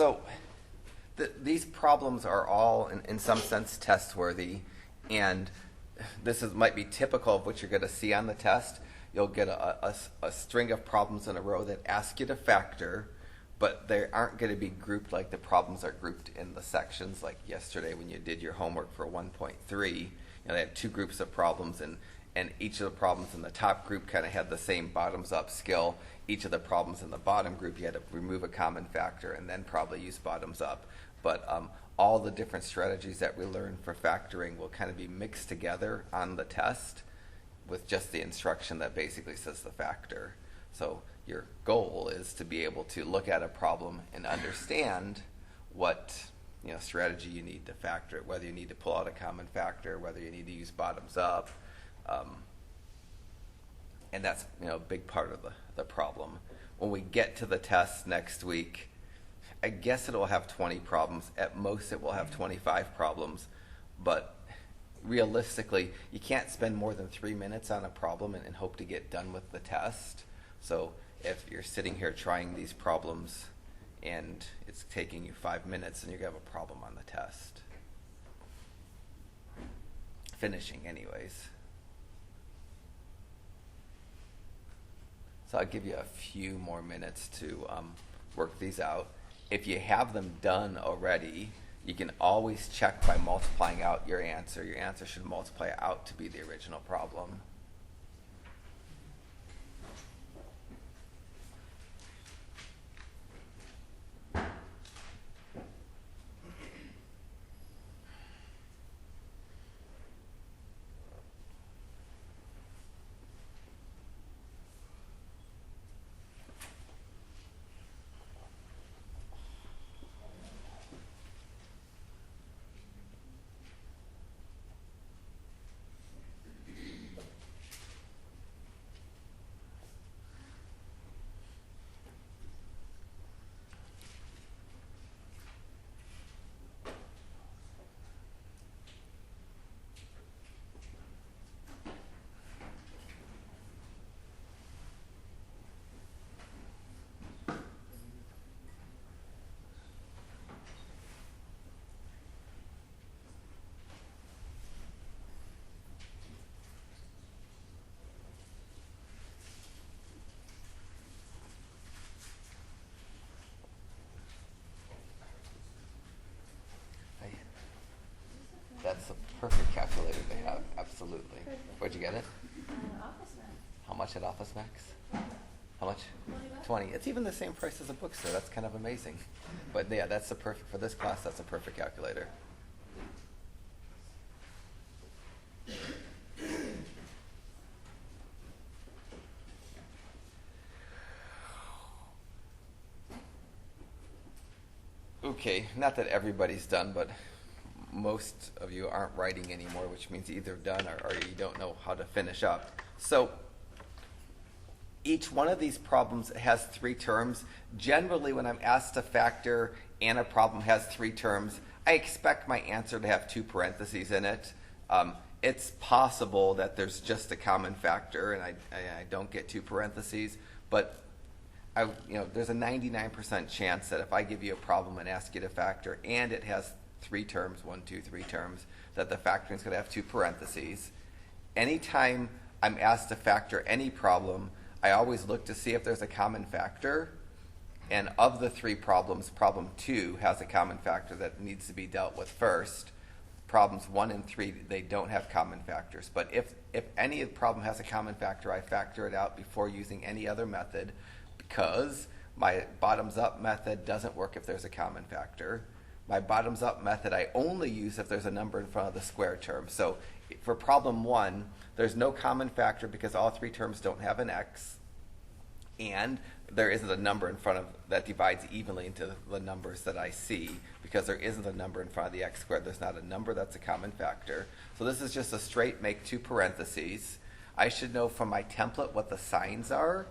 So these problems are all, in some sense, test-worthy, and might be typical of what you're going to see on the test. You'll get a string of problems in a row that ask you to factor, but they aren't going to be grouped like the problems are grouped in the sections, like yesterday when you did your homework for 1.3. They had two groups of problems, and each of the problems in the top group kind of had the same bottoms-up skill. Each of the problems in the bottom group, you had to remove a common factor and then probably use bottoms-up. But all the different strategies that we learn for factoring will kind of be mixed together on the test with just the instruction that basically says the factor. So your goal is to be able to look at a problem and understand what strategy you need to factor it, whether you need to pull out a common factor, whether you need to use bottoms up. And that's a big part of the problem. When we get to the test next week, I guess it will have 20 problems. At most it will have 25 problems. But realistically, you can't spend more than 3 minutes on a problem and hope to get done with the test. So if you're sitting here trying these problems and it's taking you 5 minutes, then you're going to have a problem on the test. Finishing anyways. So I'll give you a few more minutes to work these out. If you have them done already, you can always check by multiplying out your answer. Your answer should multiply out to be the original problem. That's a perfect calculator to have, absolutely. Perfect. Where'd you get it? Office Max. How much at Office Max? How much? 20. It's even the same price as a bookstore. That's kind of amazing. But yeah, that's the perfect, for this class, that's a perfect calculator. Okay, not that everybody's done, but most of you aren't writing anymore, which means either done or you don't know how to finish up. So each one of these problems has 3 terms. Generally, when I'm asked to factor and a problem has 3 terms, I expect my answer to have 2 parentheses in it. It's possible that there's just a common factor and I don't get 2 parentheses, but there's a 99% chance that if I give you a problem and ask you to factor and it has 3 terms, 1, 2, 3 terms, that the factoring is going to have 2 parentheses. Anytime I'm asked to factor any problem, I always look to see if there's a common factor. And of the 3 problems, problem 2 has a common factor that needs to be dealt with first. Problems 1 and 3, they don't have common factors. But if any problem has a common factor, I factor it out before using any other method because my bottoms-up method doesn't work if there's a common factor. My bottoms-up method I only use if there's a number in front of the square term. So for problem 1, there's no common factor because all 3 terms don't have an x, and there isn't a number in front of that divides evenly into the numbers that I see because there isn't a number in front of the x squared. There's not a number that's a common factor. So this is just a straight make 2 parentheses. I should know from my template what the signs are,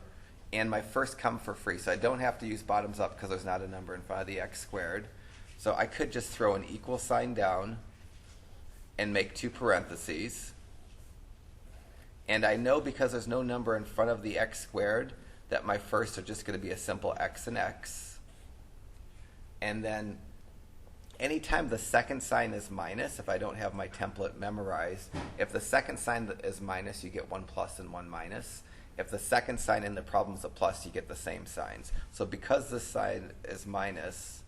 and my first come for free. So I don't have to use bottoms up because there's not a number in front of the x squared. So I could just throw an equal sign down and make 2 parentheses. And I know because there's no number in front of the x squared that my first are just going to be a simple x and x. And then anytime the second sign is minus, if I don't have my template memorized, if the second sign is minus, you get 1 plus and 1 minus. If the second sign in the problem is a plus, you get the same signs. So because this sign is minus,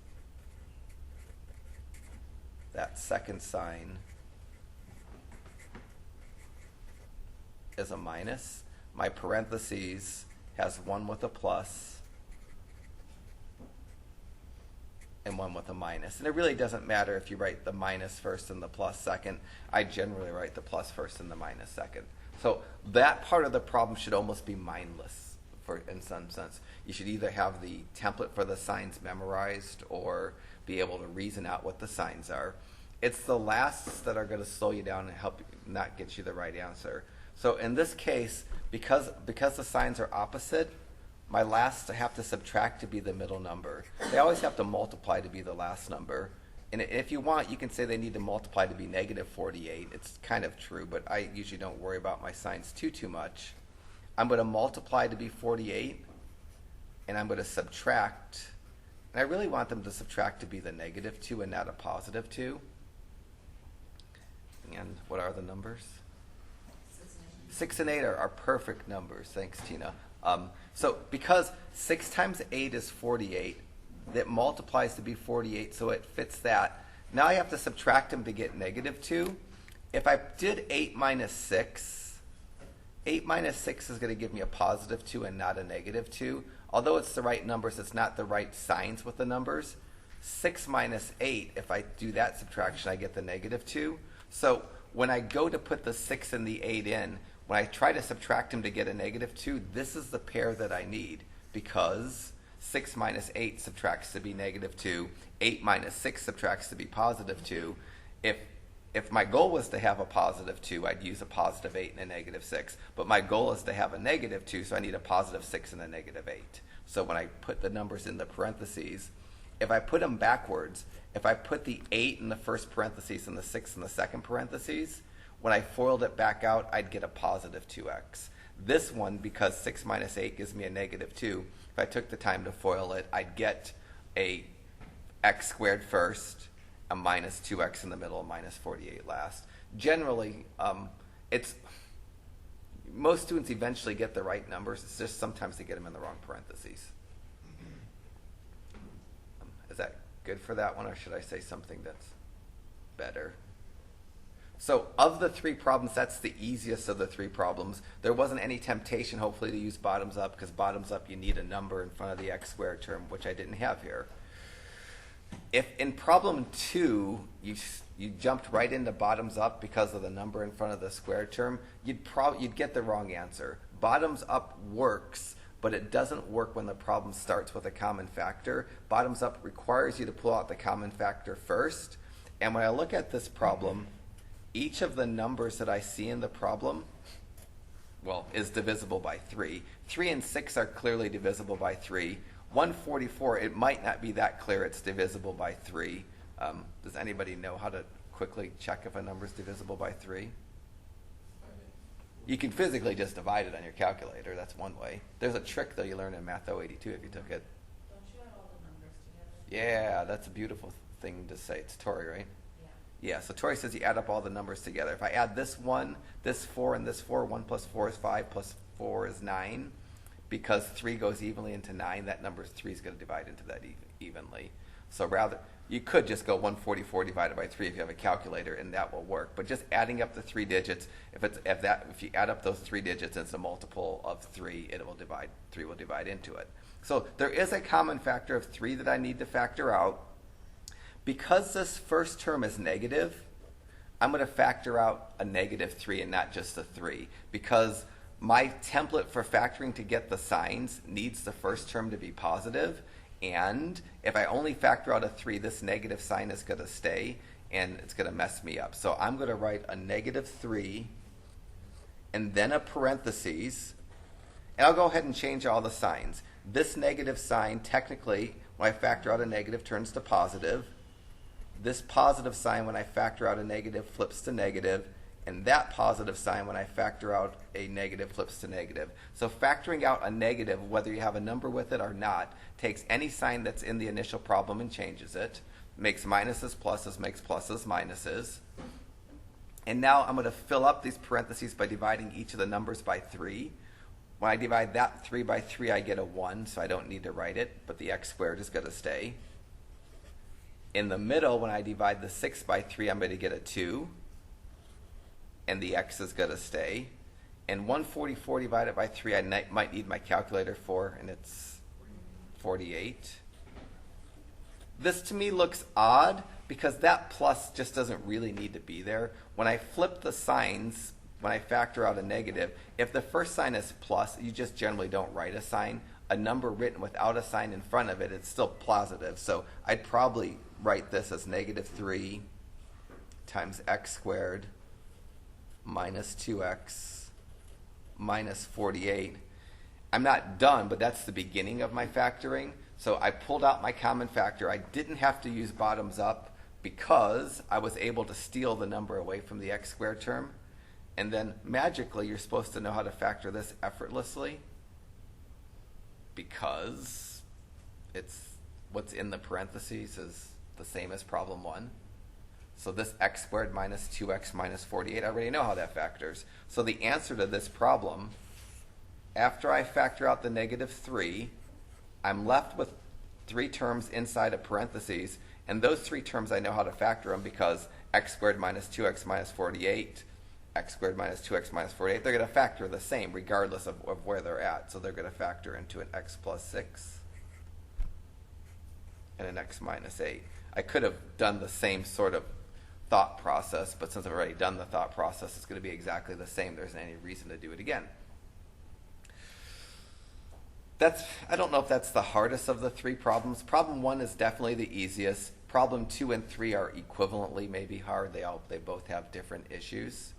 that second sign is a minus. My parentheses has 1 with a plus and 1 with a minus. And it really doesn't matter if you write the minus first and the plus second. I generally write the plus first and the minus second. So that part of the problem should almost be mindless in some sense. You should either have the template for the signs memorized or be able to reason out what the signs are. It's the lasts that are going to slow you down and help you not get you the right answer. So in this case, because the signs are opposite, my lasts I have to subtract to be the middle number. They always have to multiply to be the last number. And if you want, you can say they need to multiply to be negative 48. It's kind of true, but I usually don't worry about my signs too much. I'm going to multiply to be 48, and I'm going to subtract. And I really want them to subtract to be the negative 2 and not a positive 2. And what are the numbers? 6 and 8 are perfect numbers. Thanks, Tina. So because 6 times 8 is 48, that multiplies to be 48, so it fits that. Now I have to subtract them to get negative 2. If I did 8 minus 6, 8 minus 6 is going to give me a positive 2 and not a negative 2. Although it's the right numbers, it's not the right signs with the numbers. 6 minus 8, if I do that subtraction, I get the negative 2. So when I go to put the 6 and the 8 in, when I try to subtract them to get a negative 2, this is the pair that I need, because 6 minus 8 subtracts to be negative 2. 8 minus 6 subtracts to be positive 2. If my goal was to have a positive 2, I'd use a positive 8 and a negative 6. But my goal is to have a negative 2, so I need a positive 6 and a negative 8. So when I put the numbers in the parentheses, if I put them backwards, if I put the 8 in the first parentheses and the 6 in the second parentheses, when I FOILed it back out, I'd get a positive 2x. This one, because 6 minus 8 gives me a negative 2, if I took the time to FOIL it, I'd get a x squared first, a minus 2x in the middle, minus 48 last. Generally, most students eventually get the right numbers. It's just sometimes they get them in the wrong parentheses. Is that good for that one, or should I say something that's better? So of the 3 problems, that's the easiest of the 3 problems. There wasn't any temptation, hopefully, to use bottoms up, because bottoms up you need a number in front of the x squared term, which I didn't have here. If in problem 2 you jumped right into bottoms up because of the number in front of the squared term, you'd get the wrong answer. Bottoms up works, but it doesn't work when the problem starts with a common factor. Bottoms up requires you to pull out the common factor first. And when I look at this problem, each of the numbers that I see in the problem, is divisible by 3. 3 and 6 are clearly divisible by 3. 144, it might not be that clear it's divisible by 3. Does anybody know how to quickly check if a number is divisible by 3? You can physically just divide it on your calculator. That's one way. There's a trick, though, you learn in Math 082 if you took it. Don't you add all the numbers together? Yeah, that's a beautiful thing to say. It's Tori, right? Yeah, so Tori says you add up all the numbers together. If I add this 1, this 4, and this 4, 1 plus 4 is 5, plus 4 is 9. Because 3 goes evenly into 9, that number 3 is going to divide into that evenly. So rather, you could just go 144 divided by 3 if you have a calculator, and that will work. But just adding up the 3 digits, if you add up those 3 digits and it's a multiple of 3, 3 will divide into it. So there is a common factor of 3 that I need to factor out. Because this first term is negative, I'm going to factor out a negative 3 and not just a 3, because my template for factoring to get the signs needs the first term to be positive, and if I only factor out a 3, this negative sign is going to stay, and it's going to mess me up. So I'm going to write a negative 3, and then a parentheses, and I'll go ahead and change all the signs. This negative sign, technically, when I factor out a negative, turns to positive. This positive sign, when I factor out a negative, flips to negative, And that positive sign, when I factor out a negative, flips to negative. So factoring out a negative, whether you have a number with it or not, takes any sign that's in the initial problem and changes it. Makes minuses pluses, makes pluses minuses. And now I'm going to fill up these parentheses by dividing each of the numbers by 3. When I divide that 3 by 3, I get a 1, so I don't need to write it, but the x squared is going to stay. In the middle, when I divide the 6 by 3, I'm going to get a 2, and the x is going to stay. And 144 divided by 3, I might need my calculator for, and it's 48. This to me looks odd because that plus just doesn't really need to be there. When I flip the signs, when I factor out a negative, if the first sign is plus, you just generally don't write a sign. A number written without a sign in front of it, it's still positive. So I'd probably write this as negative 3 times x squared minus 2x minus 48. I'm not done, but that's the beginning of my factoring. So I pulled out my common factor. I didn't have to use bottoms up because I was able to steal the number away from the x squared term. And then magically, you're supposed to know how to factor this effortlessly because it's what's in the parentheses is the same as problem 1. So this x squared minus 2x minus 48, I already know how that factors. So the answer to this problem, after I factor out the negative 3, I'm left with 3 terms inside of parentheses, and those 3 terms I know how to factor them because x squared minus 2x minus 48, x squared minus 2x minus 48, they're going to factor the same regardless of where they're at. So they're going to factor into an x plus 6 and an x minus 8. I could have done the same sort of thought process, but since I've already done the thought process, it's going to be exactly the same. There isn't any reason to do it again. I don't know if that's the hardest of the 3 problems. Problem 1 is definitely the easiest. Problem 2 and 3 are equivalently maybe hard. They both have different issues.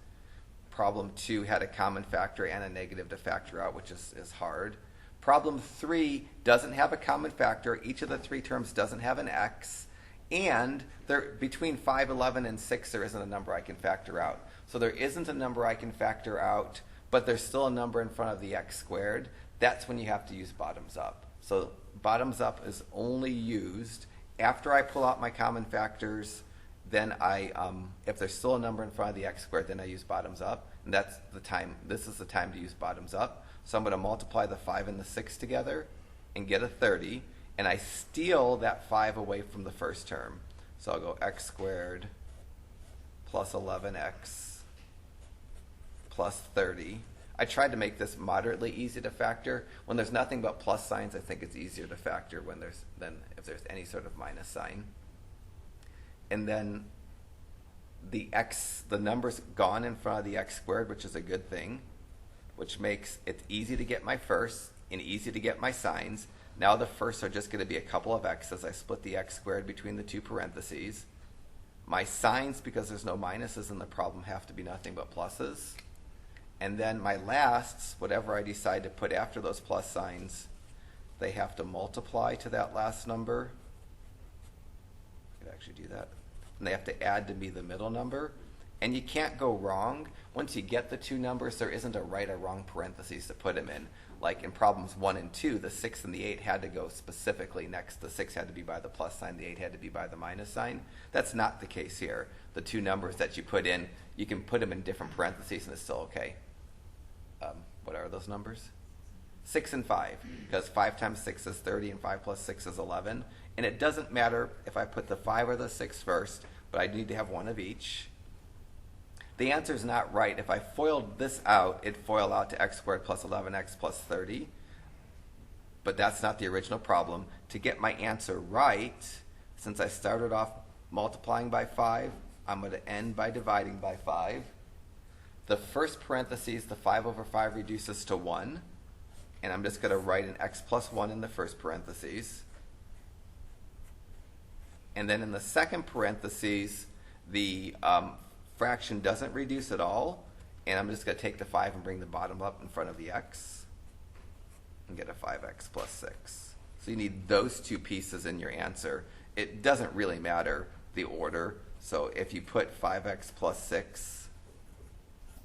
Problem 2 had a common factor and a negative to factor out, which is hard. Problem 3 doesn't have a common factor. Each of the 3 terms doesn't have an x. And between 5, 11, and 6, there isn't a number I can factor out. So there isn't a number I can factor out, but there's still a number in front of the x squared. That's when you have to use bottoms up. So bottoms up is only used after I pull out my common factors. Then if there's still a number in front of the x squared, then I use bottoms up. And that's the time. This is the time to use bottoms up. So I'm going to multiply the 5 and the 6 together and get a 30. And I steal that 5 away from the first term. So I'll go x squared plus 11x plus 30. I tried to make this moderately easy to factor. When there's nothing but plus signs, I think it's easier to factor than if there's any sort of minus sign. And then the number's gone in front of the x squared, which is a good thing, which makes it easy to get my firsts and easy to get my signs. Now the firsts are just going to be a couple of x's. I split the x squared between the 2 parentheses. My signs, because there's no minuses in the problem, have to be nothing but pluses. And then my lasts, whatever I decide to put after those plus signs, they have to multiply to that last number. I could actually do that. And they have to add to be the middle number. And you can't go wrong. Once you get the 2 numbers, there isn't a right or wrong parentheses to put them in. Like in problems 1 and 2, the 6 and the 8 had to go specifically next. The 6 had to be by the plus sign, the 8 had to be by the minus sign. That's not the case here. The 2 numbers that you put in, you can put them in different parentheses and it's still okay. What are those numbers? 6 and 5, because 5 times 6 is 30 and 5 plus 6 is 11. And it doesn't matter if I put the 5 or the 6 first, but I need to have one of each. The answer is not right. If I FOILed this out, it'd FOIL out to x squared plus 11x plus 30. But that's not the original problem. To get my answer right, since I started off multiplying by 5, I'm going to end by dividing by 5. The first parentheses, the 5 over 5 reduces to 1. And I'm just going to write an x plus 1 in the first parentheses. And then in the second parentheses, the fraction doesn't reduce at all. And I'm just going to take the 5 and bring the bottom up in front of the x and get a 5x plus 6. So you need those 2 pieces in your answer. It doesn't really matter the order. So if you put 5x plus 6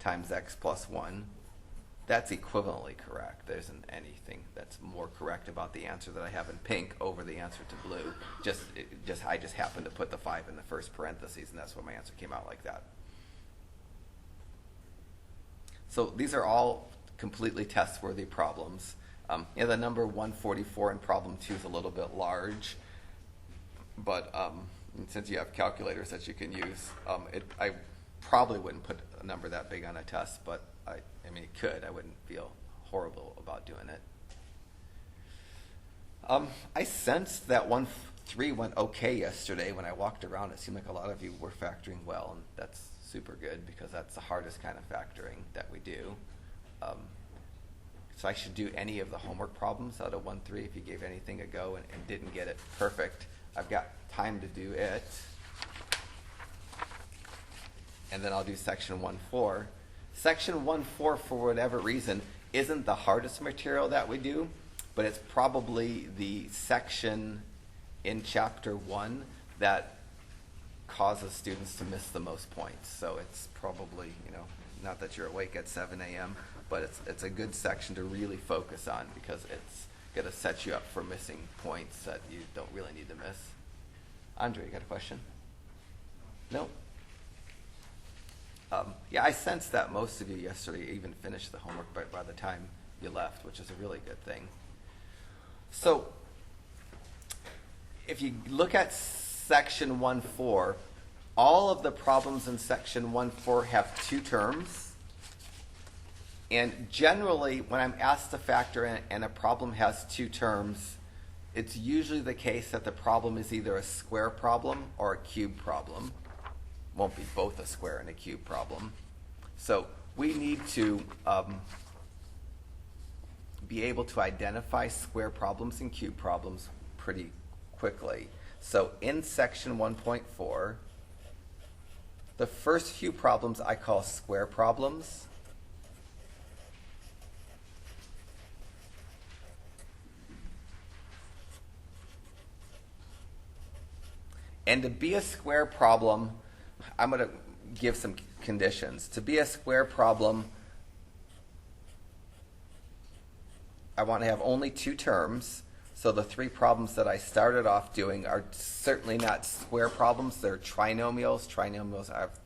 times x plus 1. That's equivalently correct. There isn't anything that's more correct about the answer that I have in pink over the answer to blue. I just happened to put the 5 in the first parentheses, and that's why my answer came out like that. So these are all completely test-worthy problems. The number 144 in problem 2 is a little bit large, but since you have calculators that you can use, I probably wouldn't put a number that big on a test, but I mean, it could. I wouldn't feel horrible about doing it. I sensed that 1-3 went okay yesterday. When I walked around, it seemed like a lot of you were factoring well, and that's super good because that's the hardest kind of factoring that we do. So I should do any of the homework problems out of 1-3 if you gave anything a go and didn't get it perfect. I've got time to do it. And then I'll do section 1-4. Section 1-4, for whatever reason, isn't the hardest material that we do, but it's probably the section in chapter 1 that causes students to miss the most points. So it's probably, not that you're awake at 7 a.m., but it's a good section to really focus on because it's going to set you up for missing points that you don't really need to miss. Andre, you got a question? No? I sensed that most of you yesterday even finished the homework by the time you left, which is a really good thing. So if you look at section 1-4, all of the problems in section 1-4 have 2 terms. And generally, when I'm asked to factor in and a problem has 2 terms, it's usually the case that the problem is either a square problem or a cube problem. Won't be both a square and a cube problem. So we need to be able to identify square problems and cube problems pretty quickly. So in section 1.4, the first few problems I call square problems. And to be a square problem, I'm going to give some conditions. To be a square problem, I want to have only 2 terms. So the 3 problems that I started off doing are certainly not square problems. They're trinomials.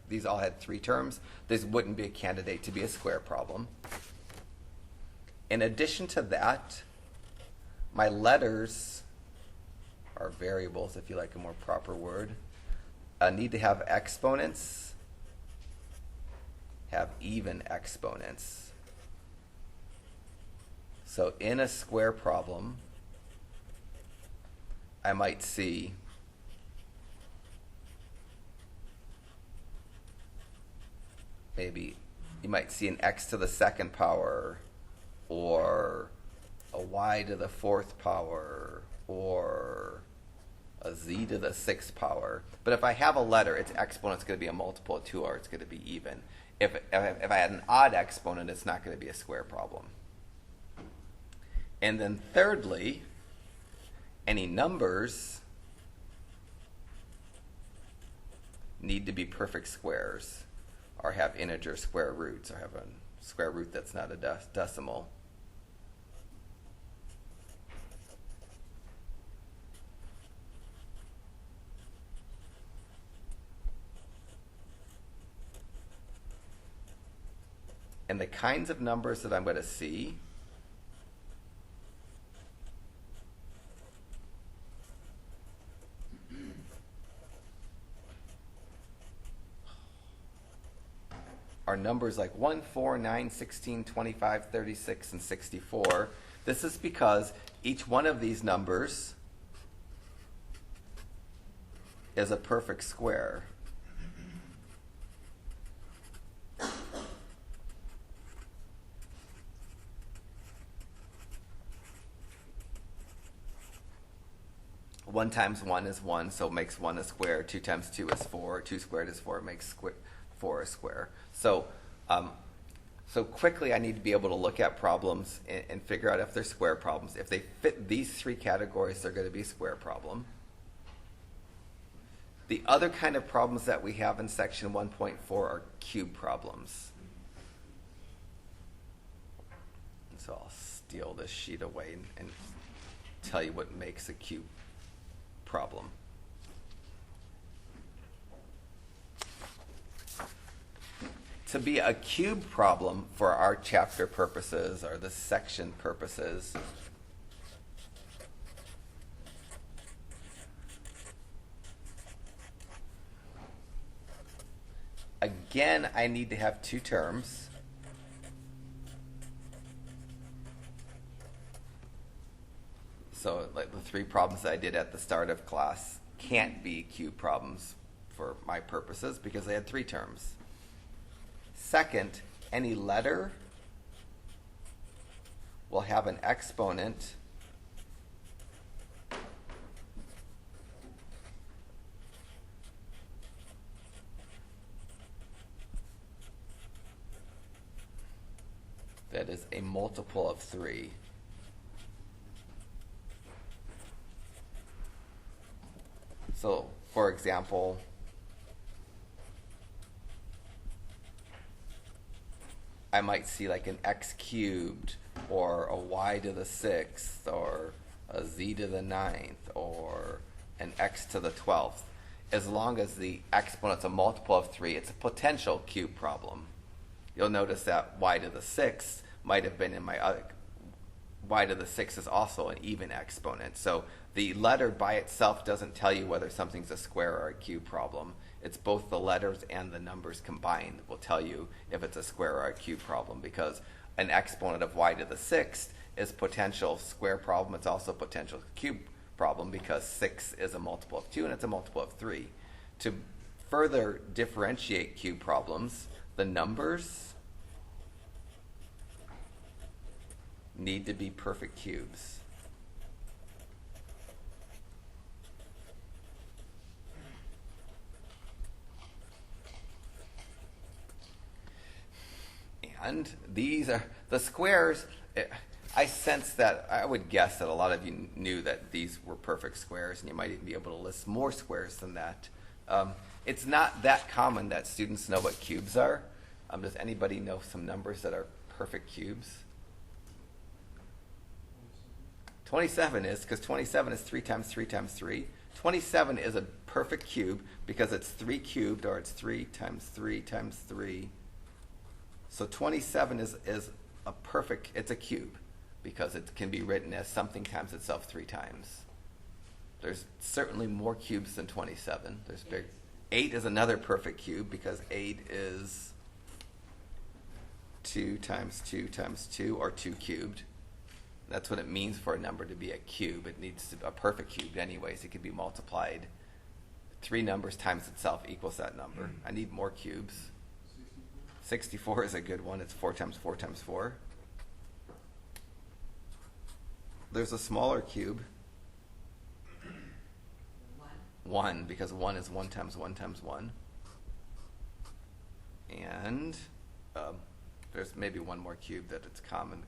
These all had 3 terms. This wouldn't be a candidate to be a square problem. In addition to that, my letters are variables, if you like a more proper word, need to have exponents, have even exponents. So in a square problem, I might see maybe you might see an x to the 2nd power, or a y to the 4th power, or a z to the 6th power. But if I have a letter, its exponent is going to be a multiple of 2, or it's going to be even. If I had an odd exponent, it's not going to be a square problem. And then thirdly, any numbers need to be perfect squares, or have integer square roots, or have a square root that's not a decimal. And the kinds of numbers that I'm going to see are numbers like 1, 4, 9, 16, 25, 36, and 64. This is because each one of these numbers is a perfect square. One times 1 is 1, so it makes 1 a square. 2 times 2 is 4. 2 squared is 4. It makes 4 a square. So quickly I need to be able to look at problems and figure out if they're square problems. If they fit these 3 categories, they're going to be a square problem. The other kind of problems that we have in section 1.4 are cube problems. So I'll steal this sheet away and tell you what makes a cube problem. To be a cube problem for our chapter purposes or the section purposes, again, I need to have two terms. So like the three problems that I did at the start of class can't be cube problems for my purposes because they had three terms. Second, any letter will have an exponent that is a multiple of 3. So, for example, I might see like an x cubed or a y to the 6th or a z to the 9th or an x to the 12th. As long as the exponent's a multiple of 3, it's a potential cube problem. You'll notice that y to the 6th might have been in my other, y to the 6th is also an even exponent. So the letter by itself doesn't tell you whether something's a square or a cube problem. It's both the letters and the numbers combined will tell you if it's a square or a cube problem, because an exponent of y to the 6th is potential square problem. It's also potential cube problem because 6 is a multiple of 2 and it's a multiple of 3. To further differentiate cube problems, the numbers need to be perfect cubes. And these are the squares. I sense that, I would guess that a lot of you knew that these were perfect squares, and you might even be able to list more squares than that. It's not that common that students know what cubes are. Does anybody know some numbers that are perfect cubes? 27 is, because 27 is 3 times 3 times 3. 27 is a perfect cube because it's 3 cubed, or it's 3 times 3 times 3. So 27 is a perfect, it's a cube because it can be written as something times itself 3 times. There's certainly more cubes than 27. There's big. 8 is another perfect cube because 8 is 2 times 2 times 2, or 2 cubed. That's what it means for a number to be a cube. It needs to be a perfect cube anyways. It can be multiplied. 3 numbers times itself equals that number. I need more cubes. 64 is a good one. It's 4 times 4 times 4. There's a smaller cube. 1, because 1 is 1 times 1 times 1. And there's maybe one more cube that it's common.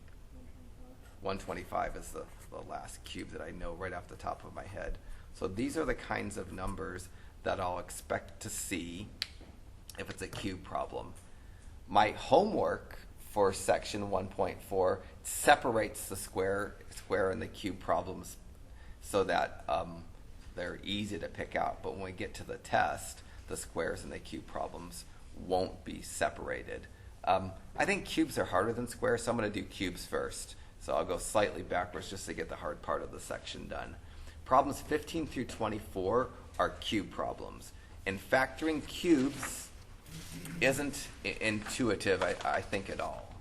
125 is the last cube that I know right off the top of my head. So these are the kinds of numbers that I'll expect to see if it's a cube problem. My homework for section 1.4 separates the square and the cube problems so that they're easy to pick out. But when we get to the test, the squares and the cube problems won't be separated. I think cubes are harder than squares, so I'm going to do cubes first. So I'll go slightly backwards just to get the hard part of the section done. Problems 15 through 24 are cube problems. And factoring cubes isn't intuitive, I think, at all.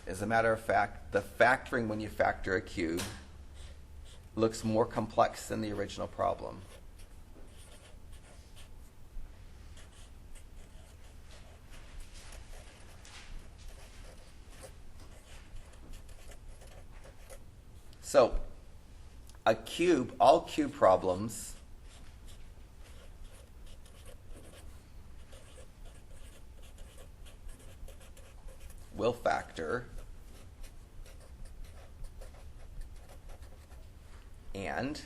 As a matter of fact, the factoring when you factor a cube looks more complex than the original problem. So, a cube, all cube problems will factor and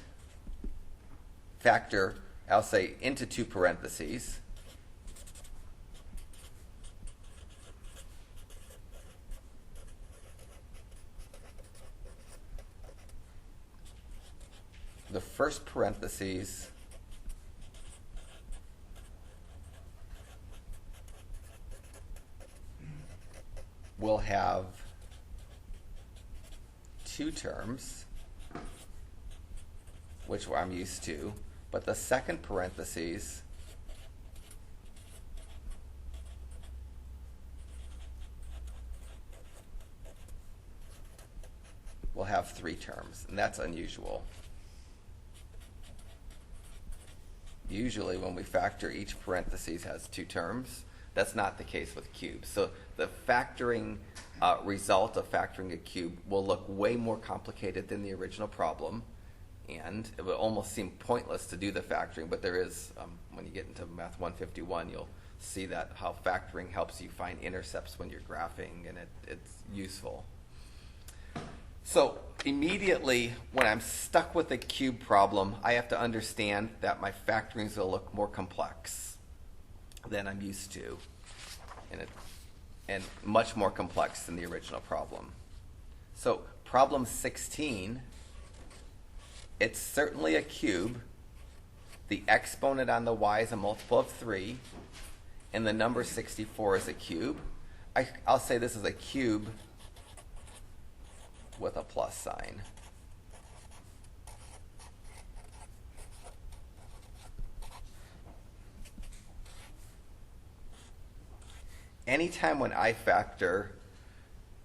factor, I'll say, into 2 parentheses. the first parentheses will have two terms, which I'm used to, but the second parentheses will have three terms, and that's unusual. Usually when we factor, each parentheses has two terms. That's not the case with cubes. So the factoring result of factoring a cube will look way more complicated than the original problem, and it will almost seem pointless to do the factoring, but there is, when you get into Math 151, you'll see that how factoring helps you find intercepts when you're graphing, and it's useful. So immediately, when I'm stuck with a cube problem, I have to understand that my factoring is going to look more complex than I'm used to, and much more complex than the original problem. So problem 16, it's certainly a cube. The exponent on the y is a multiple of 3, and the number 64 is a cube. I'll say this is a cube with a plus sign. Anytime when I factor,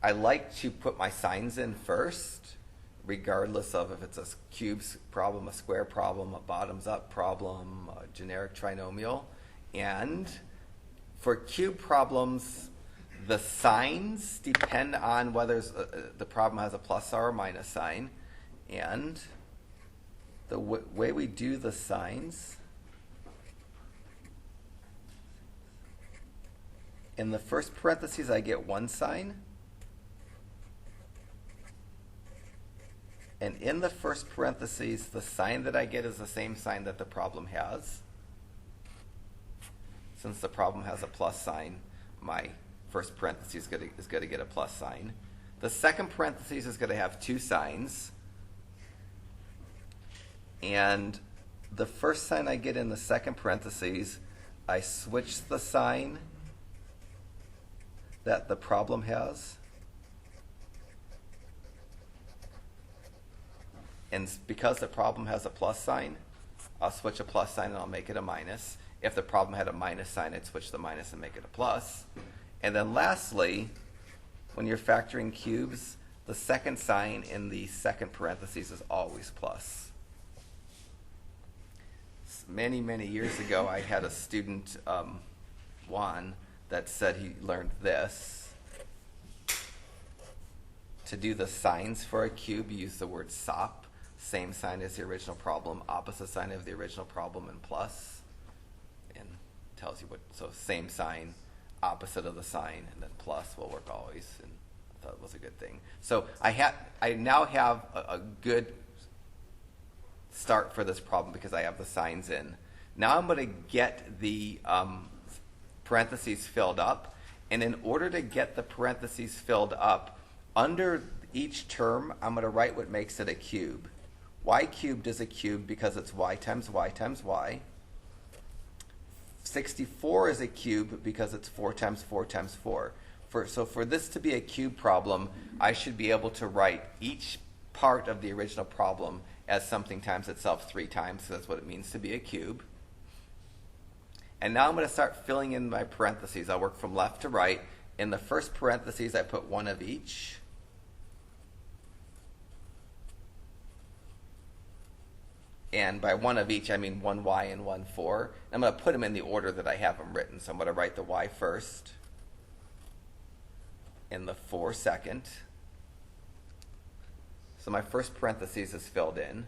I like to put my signs in first, regardless of if it's a cubes problem, a square problem, a bottoms-up problem, a generic trinomial. And for cube problems, the signs depend on whether the problem has a plus or a minus sign. And the way we do the signs, in the first parentheses, I get one sign. And in the first parentheses, the sign that I get is the same sign that the problem has. Since the problem has a plus sign, my first parenthesis is going to get a plus sign. The second parenthesis is going to have two signs. And the first sign I get in the second parentheses, I switch the sign that the problem has. And because the problem has a plus sign, I'll switch a plus sign and I'll make it a minus. If the problem had a minus sign, I'd switch the minus and make it a plus. And then lastly, when you're factoring cubes, the second sign in the second parentheses is always plus. Many, many years ago, I had a student, Juan, that said he learned this. To do the signs for a cube, you use the word SOP. Same sign as the original problem, opposite sign of the original problem, and plus. And tells you what, so same sign, opposite of the sign, and then plus will work always. And I thought it was a good thing. So I now have a good start for this problem because I have the signs in. Now I'm going to get the parentheses filled up. And in order to get the parentheses filled up, under each term, I'm going to write what makes it a cube. Y cubed is a cube because it's y times y times y. 64 is a cube because it's 4 times 4 times 4. So for this to be a cube problem, I should be able to write each part of the original problem as something times itself 3 times, so that's what it means to be a cube. And now I'm going to start filling in my parentheses. I'll work from left to right. In the first parentheses, I put one of each. And by one of each, I mean one y and one 4. I'm going to put them in the order that I have them written. So I'm going to write the y first and the 4 second. So my first parentheses is filled in.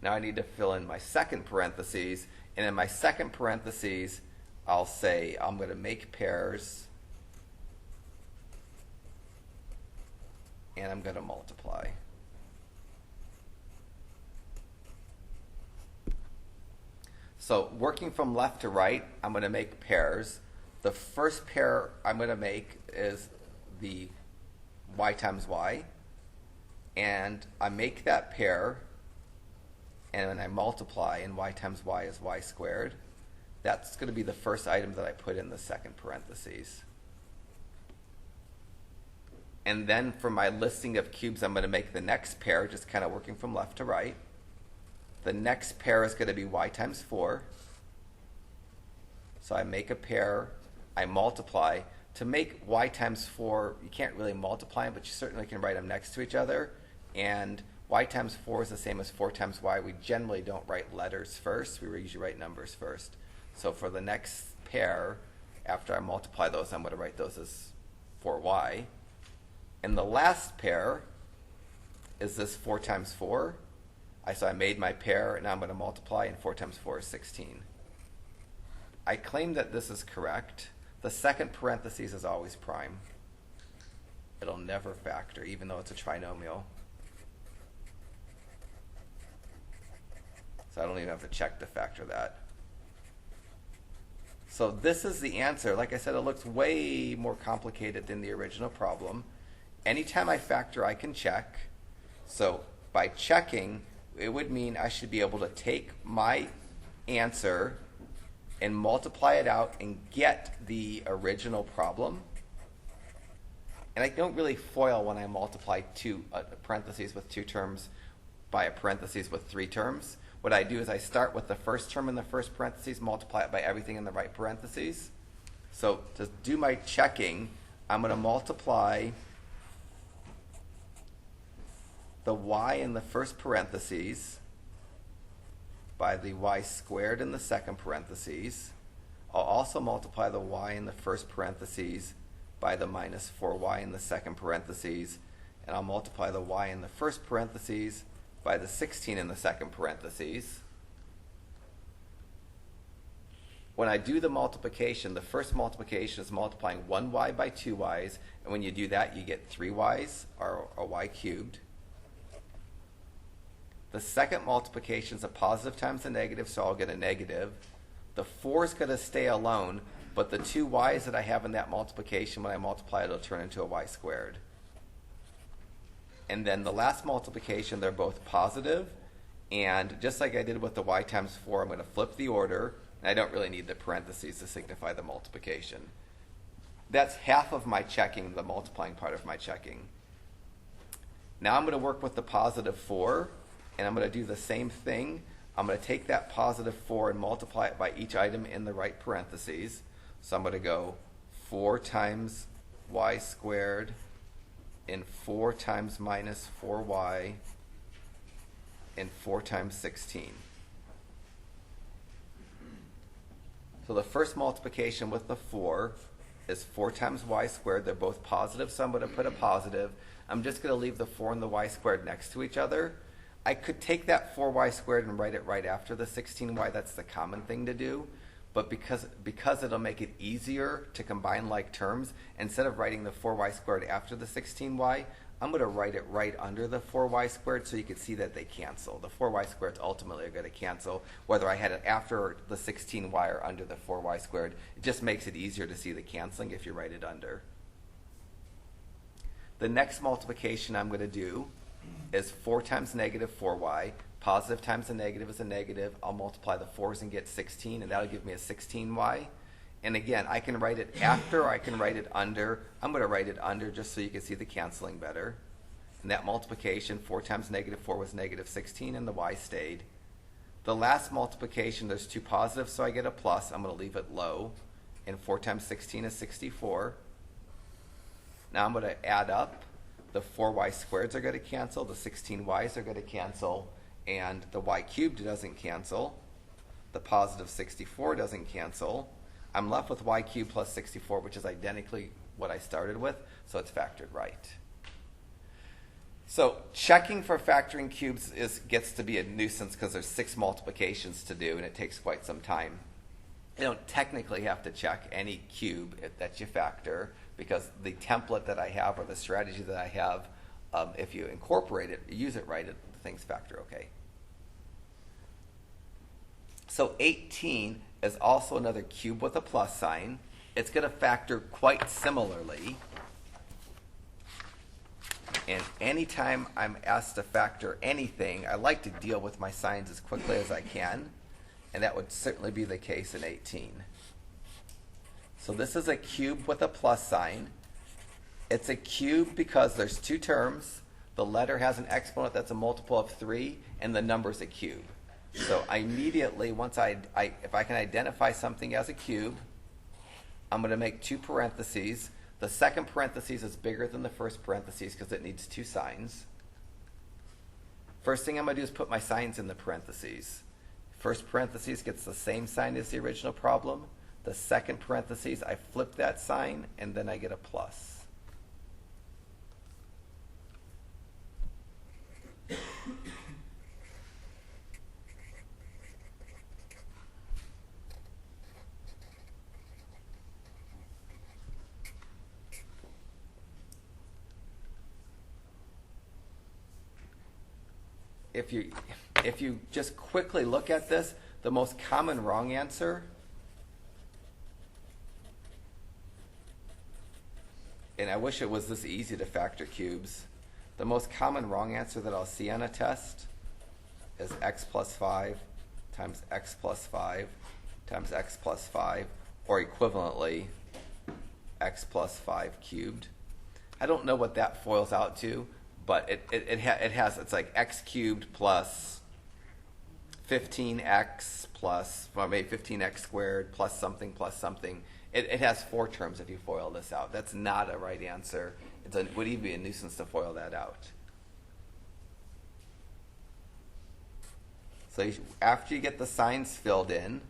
Now I need to fill in my second parentheses. And in my second parentheses, I'll say I'm going to make pairs. And I'm going to multiply. So working from left to right, I'm going to make pairs. The first pair I'm going to make is the y times y. And I make that pair and when I multiply, and y times y is y squared, that's going to be the first item that I put in the second parentheses. And then for my listing of cubes, I'm going to make the next pair, just kind of working from left to right. The next pair is going to be y times 4. So I make a pair, I multiply. To make y times 4, you can't really multiply them, but you certainly can write them next to each other. And y times 4 is the same as 4 times y. We generally don't write letters first. We usually write numbers first. So for the next pair, after I multiply those, I'm going to write those as 4y. And the last pair is this 4 times 4. So I made my pair, and now I'm going to multiply, and 4 times 4 is 16. I claim that this is correct. The second parentheses is always prime. It'll never factor, even though it's a trinomial. So I don't even have to check to factor that. So this is the answer. Like I said, it looks way more complicated than the original problem. Anytime I factor, I can check. So by checking, it would mean I should be able to take my answer and multiply it out and get the original problem. And I don't really FOIL when I multiply two parentheses with 2 terms by a parentheses with 3 terms. What I do is I start with the first term in the first parentheses, multiply it by everything in the right parentheses. So to do my checking, I'm going to multiply the y in the first parentheses by the y squared in the second parentheses. I'll also multiply the y in the first parentheses by the minus 4y in the second parentheses, and I'll multiply the y in the first parentheses by the 16 in the second parentheses. When I do the multiplication, the first multiplication is multiplying 1y by 2y's, and when you do that, you get 3y's, or a y cubed. The second multiplication is a positive times a negative, so I'll get a negative. The 4 is going to stay alone, but the 2 y's that I have in that multiplication, when I multiply it, it'll turn into a y squared. And then the last multiplication, they're both positive, and just like I did with the y times 4, I'm going to flip the order, and I don't really need the parentheses to signify the multiplication. That's half of my checking, the multiplying part of my checking. Now I'm going to work with the positive 4. And I'm going to do the same thing. I'm going to take that positive 4 and multiply it by each item in the right parentheses. So I'm going to go 4 times y squared and 4 times minus 4y and 4 times 16. So the first multiplication with the 4 is 4 times y squared. They're both positive, so I'm going to put a positive. I'm just going to leave the 4 and the y squared next to each other. I could take that 4y squared and write it right after the 16y. That's the common thing to do. But because it'll make it easier to combine like terms, instead of writing the 4y squared after the 16y, I'm going to write it right under the 4y squared so you can see that they cancel. The 4y squareds ultimately are going to cancel, whether I had it after the 16y or under the 4y squared. It just makes it easier to see the canceling if you write it under. The next multiplication I'm going to do is 4 times negative 4y. Positive times a negative is a negative. I'll multiply the 4's and get 16, and that'll give me a 16y. And again, I can write it after or I can write it under. I'm going to write it under just so you can see the canceling better. And that multiplication, 4 times negative 4 was negative 16, and the y stayed. The last multiplication, there's 2 positives, so I get a plus. I'm going to leave it low. And 4 times 16 is 64. Now I'm going to add up. The 4y squareds are going to cancel. The 16y's are going to cancel. And the y cubed doesn't cancel. The positive 64 doesn't cancel. I'm left with y cubed plus 64, which is identically what I started with, so it's factored right. So checking for factoring cubes gets to be a nuisance because there's 6 multiplications to do, and it takes quite some time. You don't technically have to check any cube that you factor, because the template that I have or the strategy that I have, if you incorporate it, use it right, things factor okay. So 18 is also another cube with a plus sign. It's going to factor quite similarly. And anytime I'm asked to factor anything, I like to deal with my signs as quickly as I can, and that would certainly be the case in 18. So this is a cube with a plus sign. It's a cube because there's two terms. The letter has an exponent that's a multiple of 3, and the number's a cube. So I immediately, once if I can identify something as a cube, I'm going to make two parentheses. The second parentheses is bigger than the first parentheses because it needs two signs. First thing I'm going to do is put my signs in the parentheses. First parentheses gets the same sign as the original problem. The second parentheses, I flip that sign, and then I get a plus. If you just quickly look at this, the most common wrong answer, and I wish it was this easy to factor cubes, the most common wrong answer that I'll see on a test is x plus 5 times x plus 5 times x plus 5, or equivalently, x plus 5 cubed. I don't know what that foils out to, but it's like x cubed plus 15x plus, well, maybe 15x squared plus something plus something. It has 4 terms if you FOIL this out. That's not a right answer. It would even be a nuisance to FOIL that out. So after you get the signs filled in,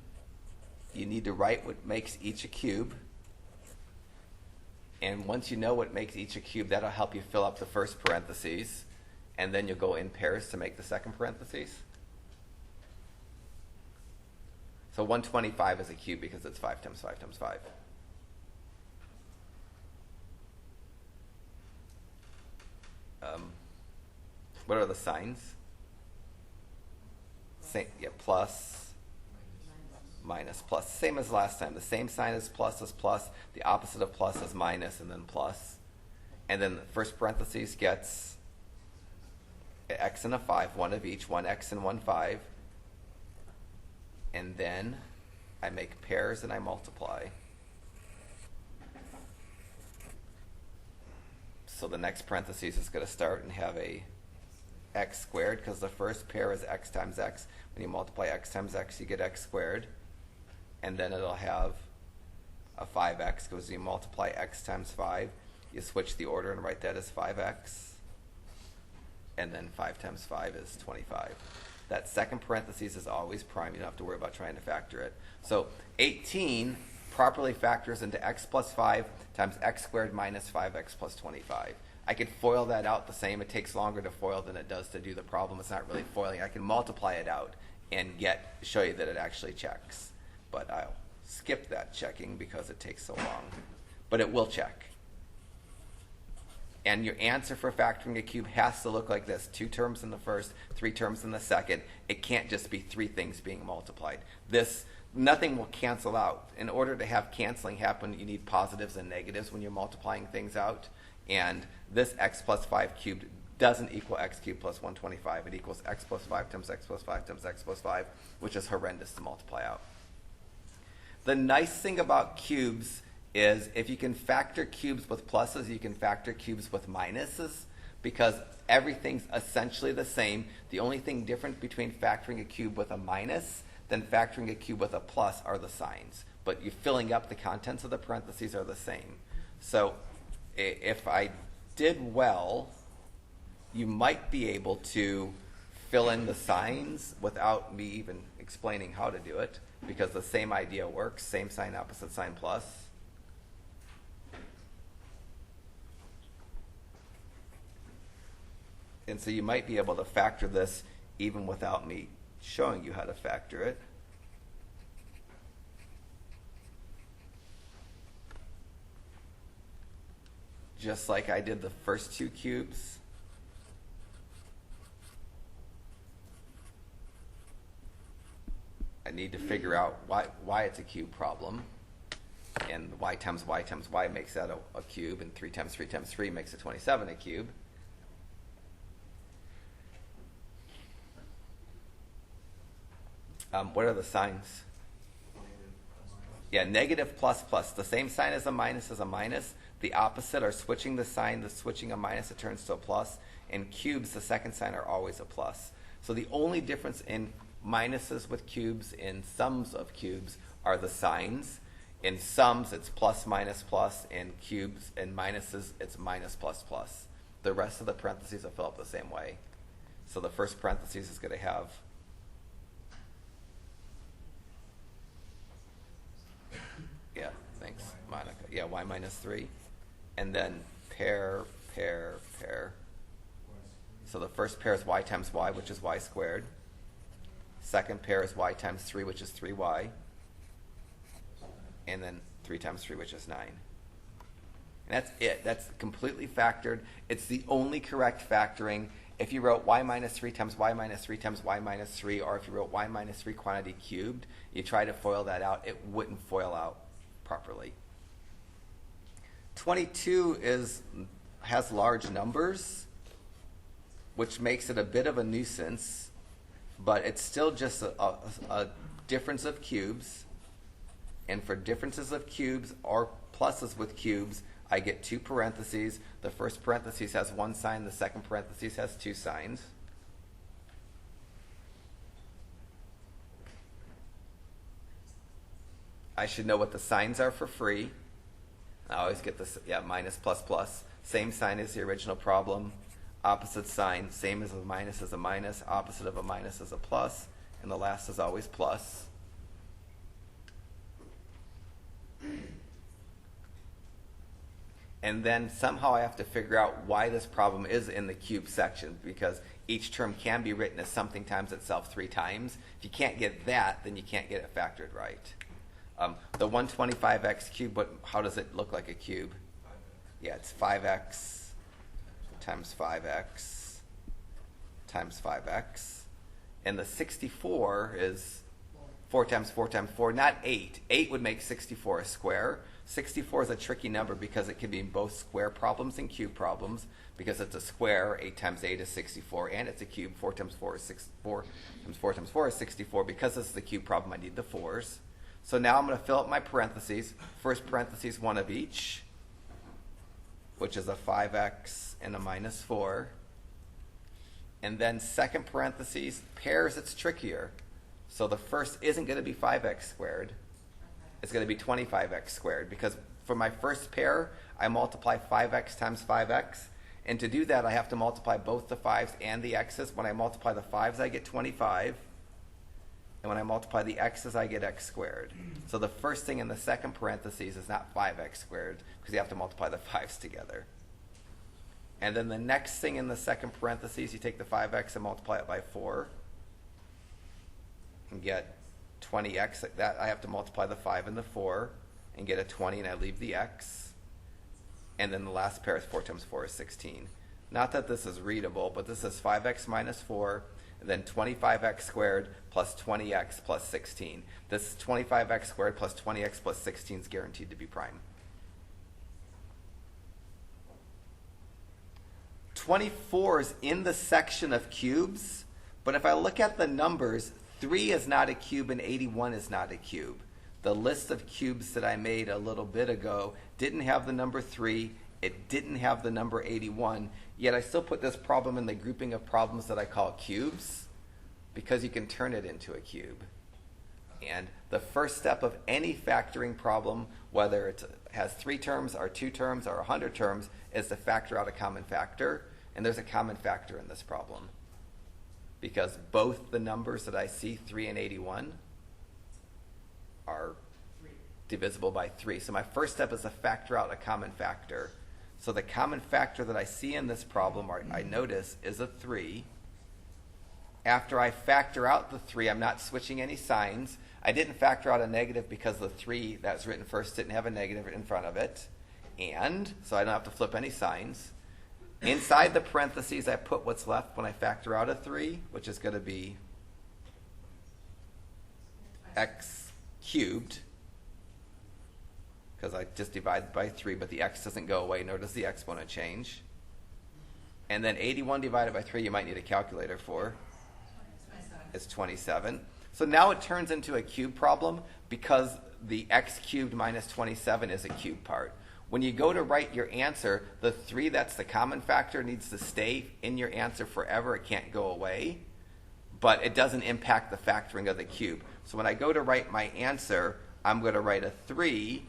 you need to write what makes each a cube. And once you know what makes each a cube, that'll help you fill up the first parentheses. And then you'll go in pairs to make the second parentheses. So 125 is a cube because it's 5 times 5 times 5. What are the signs? Same, yeah, plus, minus, plus. Same as last time. The same sign as plus is plus. The opposite of plus is minus, and then plus. And then the first parentheses gets x and a 5, one of each, one x and one 5. And then I make pairs and I multiply. So the next parentheses is going to start and have a x squared, because the first pair is x times x. When you multiply x times x, you get x squared. And then it'll have a 5x, because you multiply x times 5, you switch the order and write that as 5x. And then 5 times 5 is 25. That second parentheses is always prime. You don't have to worry about trying to factor it. So 18 properly factors into x plus 5 times x squared minus 5x plus 25. I could FOIL that out the same. It takes longer to FOIL than it does to do the problem. It's not really FOILing. I can multiply it out and show you that it actually checks. But I'll skip that checking because it takes so long. But it will check. And your answer for factoring a cube has to look like this. 2 terms in the first, 3 terms in the second. It can't just be 3 things being multiplied. Nothing will cancel out. In order to have canceling happen, you need positives and negatives when you're multiplying things out. And this x plus 5 cubed doesn't equal x cubed plus 125. It equals x plus 5 times x plus 5 times x plus 5, which is horrendous to multiply out. The nice thing about cubes is if you can factor cubes with pluses, you can factor cubes with minuses, because everything's essentially the same. The only thing different between factoring a cube with a minus than factoring a cube with a plus are the signs. But you filling up the contents of the parentheses are the same. So if I did well, you might be able to fill in the signs without me even explaining how to do it, because the same idea works, same sign, opposite sign, plus. And so you might be able to factor this even without me showing you how to factor it. Just like I did the first 2 cubes. I need to figure out why it's a cube problem. And y times y times y makes that a cube, and 3 times 3 times 3 makes it 27 a cube. What are the signs? Yeah, negative plus plus. The same sign as a minus is a minus. The opposite are switching the sign. The switching a minus, it turns to a plus. And cubes, the second sign, are always a plus. So the only difference in minuses with cubes and sums of cubes are the signs. In sums, it's plus minus plus. In cubes and minuses, it's minus plus plus. The rest of the parentheses will fill up the same way. So the first parentheses is going to have thanks, Monica. Yeah, y minus 3. And then pair. So the first pair is y times y, which is y squared. Second pair is y times 3, which is 3y. And then 3 times 3, which is 9. And that's it. That's completely factored. It's the only correct factoring. If you wrote y minus 3 times y minus 3 times y minus 3, or if you wrote y minus 3 quantity cubed, you try to FOIL that out, it wouldn't FOIL out properly. 22 has large numbers, which makes it a bit of a nuisance, but it's still just a difference of cubes. And for differences of cubes or pluses with cubes, I get 2 parentheses. The first parentheses has 1 sign. The second parentheses has 2 signs. I should know what the signs are for free. I always get this, minus plus plus. Same sign as the original problem. Opposite sign, same as a minus is a minus. Opposite of a minus is a plus. And the last is always plus. And then somehow I have to figure out why this problem is in the cube section, because each term can be written as something times itself 3 times. If you can't get that, then you can't get it factored right. The 125x cubed, how does it look like a cube? 5x. Yeah, it's 5x times 5x times 5x. And the 64 is 4 times 4 times 4, not 8. 8 would make 64 a square. 64 is a tricky number because it can be in both square problems and cube problems, because it's a square. 8 times 8 is 64, and it's a cube. 4 times 4 is 4 times 4 times 4 is 64. Because this is the cube problem, I need the 4s. So now I'm going to fill up my parentheses. First parentheses, 1 of each, which is a 5x and a minus 4. And then second parentheses, pairs, it's trickier. So the first isn't going to be 5x squared. It's going to be 25x squared, because for my first pair, I multiply 5x times 5x. And to do that, I have to multiply both the 5s and the x's. When I multiply the 5s, I get 25. And when I multiply the x's, I get x squared. So the first thing in the second parentheses is not 5x squared, because you have to multiply the 5s together. And then the next thing in the second parentheses, you take the 5x and multiply it by 4. And get 20x. That I have to multiply the 5 and the 4 and get a 20, and I leave the x. And then the last pair is 4 times 4 is 16. Not that this is readable, but this is 5x minus 4, and then 25x squared plus 20x plus 16. This 25x squared plus 20x plus 16 is guaranteed to be prime. 24 is in the section of cubes, but if I look at the numbers, 3 is not a cube and 81 is not a cube. The list of cubes that I made a little bit ago didn't have the number 3. It didn't have the number 81. Yet I still put this problem in the grouping of problems that I call cubes, because you can turn it into a cube. And the first step of any factoring problem, whether it has 3 terms or 2 terms or 100 terms, is to factor out a common factor. And there's a common factor in this problem, because both the numbers that I see, 3 and 81, are divisible by 3. So my first step is to factor out a common factor. So the common factor that I see in this problem, or I notice, is a 3. After I factor out the 3, I'm not switching any signs. I didn't factor out a negative because the 3 that was written first didn't have a negative in front of it. And so I don't have to flip any signs. Inside the parentheses, I put what's left when I factor out a 3, which is going to be x cubed, because I just divide by 3, but the x doesn't go away, nor does the exponent change. And then 81 divided by 3, you might need a calculator for, is 27. So now it turns into a cube problem because the x cubed minus 27 is a cube part. When you go to write your answer, the 3 that's the common factor needs to stay in your answer forever. It can't go away. But it doesn't impact the factoring of the cube. So when I go to write my answer, I'm going to write a 3.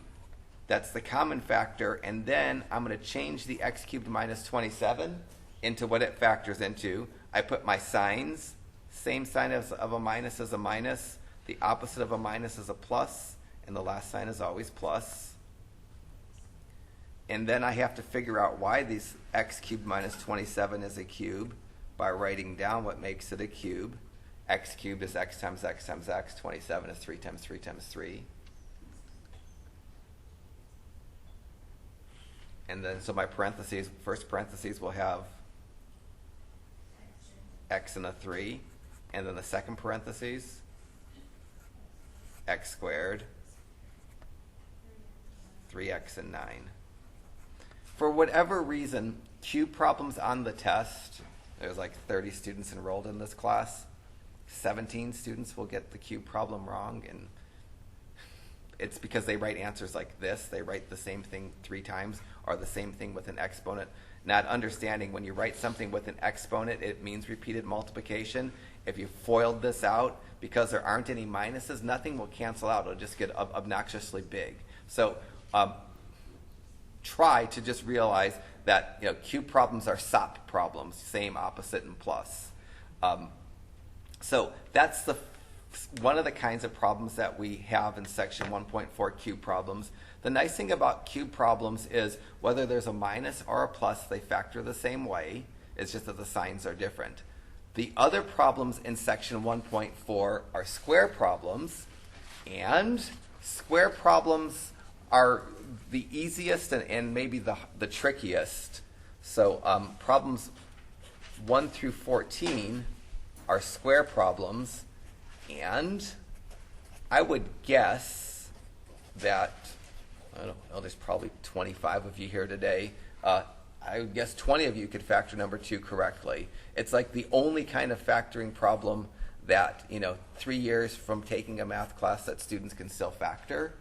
That's the common factor. And then I'm going to change the x cubed minus 27 into what it factors into. I put my signs. Same sign of a minus is a minus. The opposite of a minus is a plus. And the last sign is always plus. And then I have to figure out why this x cubed minus 27 is a cube by writing down what makes it a cube. X cubed is x times x times x. 27 is 3 times 3 times 3. And then, so my parentheses, first parentheses will have x and a 3. And then the second parentheses, x squared, 3x and 9. For whatever reason, cube problems on the test, there's like 30 students enrolled in this class. 17 students will get the cube problem wrong, and it's because they write answers like this. They write the same thing 3 times, or the same thing with an exponent, not understanding when you write something with an exponent, it means repeated multiplication. If you foiled this out, because there aren't any minuses, nothing will cancel out. It'll just get obnoxiously big. So try to just realize that cube problems are SOP problems, same, opposite, and plus. So that's one of the kinds of problems that we have in section 1.4 cube problems. The nice thing about cube problems is whether there's a minus or a plus, they factor the same way. It's just that the signs are different. The other problems in section 1.4 are square problems, and square problems are the easiest and maybe the trickiest. So problems 1 through 14 are square problems, and I would guess that, I don't know, there's probably 25 of you here today. I would guess 20 of you could factor number 2 correctly. It's like the only kind of factoring problem that, 3 years from taking a math class that students can still factor.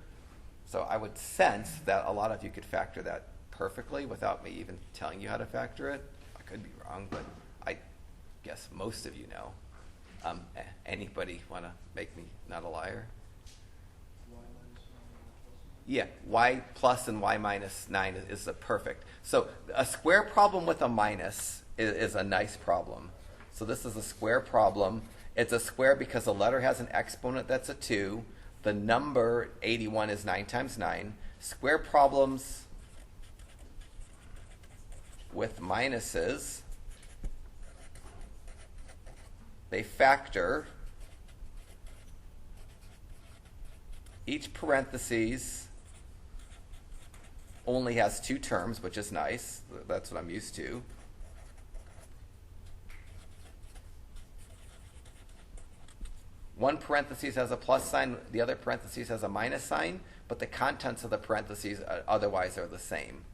So I would sense that a lot of you could factor that perfectly without me even telling you how to factor it. I could be wrong, but I guess most of you know. Anybody want to make me not a liar? Yeah, y plus and y minus 9 is a perfect. So a square problem with a minus is a nice problem. So this is a square problem. It's a square because the letter has an exponent that's a 2. The number 81 is 9 times 9. Square problems with minuses, they factor. Each parentheses only has 2 terms, which is nice. That's what I'm used to. One parentheses has a plus sign, the other parentheses has a minus sign, but the contents of the parentheses otherwise are the same.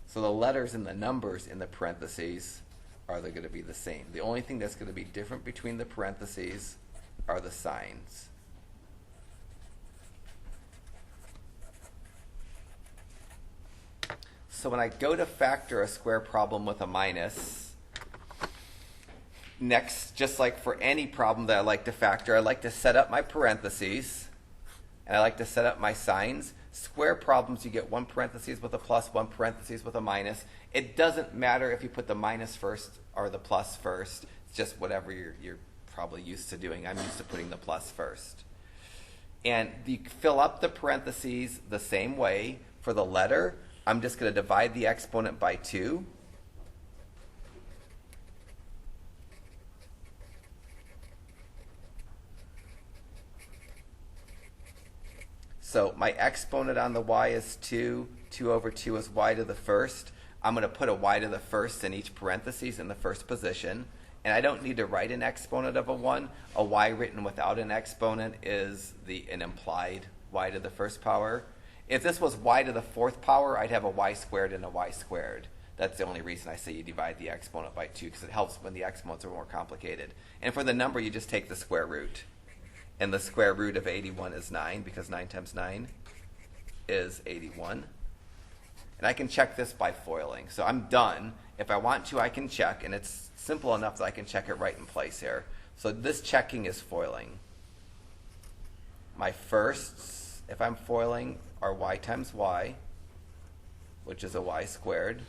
So the letters and the numbers in the parentheses are going to be the same. The only thing that's going to be different between the parentheses are the signs. So when I go to factor a square problem with a minus, next, just like for any problem that I like to factor, I like to set up my parentheses, and I like to set up my signs. Square problems, you get one parentheses with a plus, one parentheses with a minus. It doesn't matter if you put the minus first or the plus first. It's just whatever you're probably used to doing. I'm used to putting the plus first. And you fill up the parentheses the same way. For the letter, I'm just going to divide the exponent by 2. So my exponent on the y is 2. 2 over 2 is y to the first. I'm going to put a y to the first in each parentheses in the first position. And I don't need to write an exponent of a 1. A y written without an exponent is an implied y to the first power. If this was y to the fourth power, I'd have a y squared and a y squared. That's the only reason I say you divide the exponent by 2, because it helps when the exponents are more complicated. And for the number, you just take the square root. And the square root of 81 is 9, because 9 times 9 is 81. And I can check this by foiling. So I'm done. If I want to, I can check. And it's simple enough that I can check it right in place here. So this checking is foiling. My firsts, if I'm foiling, are y times y, which is a y squared.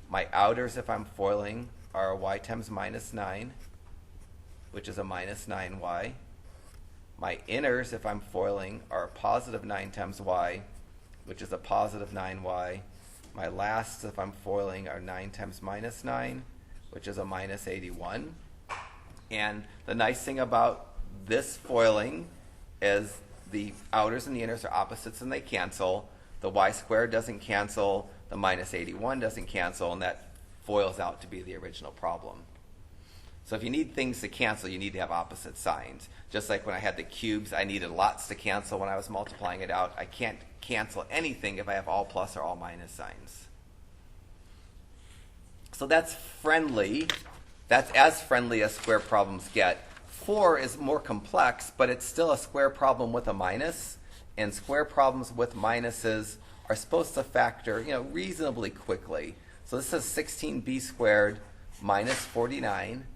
My outers, if I'm foiling, are a y times minus 9, which is a minus 9y. My inners, if I'm foiling, are a positive 9 times y, which is a positive 9y. My lasts, if I'm foiling, are 9 times minus 9, which is a minus 81. And the nice thing about this foiling is the outers and the inners are opposites and they cancel. The y squared doesn't cancel. The minus 81 doesn't cancel, and that foils out to be the original problem. So if you need things to cancel, you need to have opposite signs. Just like when I had the cubes, I needed lots to cancel when I was multiplying it out. I can't cancel anything if I have all plus or all minus signs. So that's friendly. That's as friendly as square problems get. 4 is more complex, but it's still a square problem with a minus. And square problems with minuses are supposed to factor, reasonably quickly. So this is 16b squared minus 49.